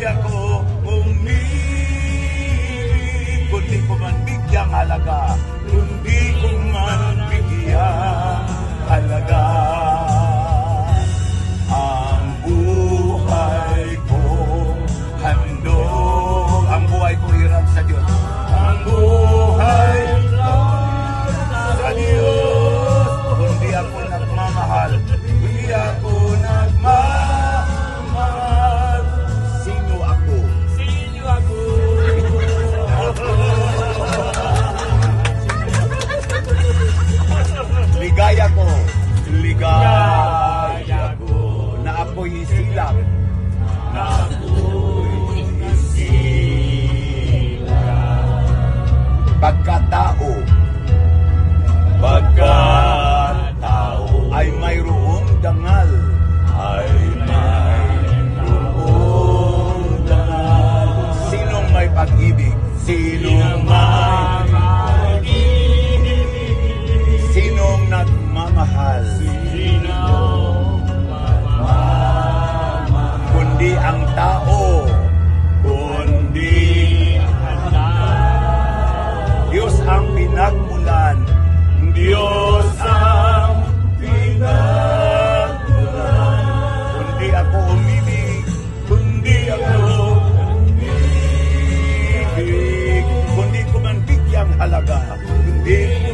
ako umibig, kundi ko man bigyang halaga, kundi ko man bigyang halaga. Ang buhay ko handog, ang buhay ko hirap sa Diyos. Ang buhay ko sa Diyos, kundi ako nagmamahal, kundi ako nagmamahal. Sino ako? Sino ako? Ligaya ko, ligaya ko, na ako'y silap, na ako'y silap. Pagkatao, pagkatao ay mayroong dangal, ay mayroong dangal. Sinong may pag-ibig? Sinong may pag-ibig? Sinong nagmamahal? Sinong mamamahal? Kundi ang tao, kundi Ang tao. Diyos ang pinagmulan, Diyos ang pinagmulan. Kundi ako umibig, kundi ako umibig, kundi ko man bigyang halaga, kundi ko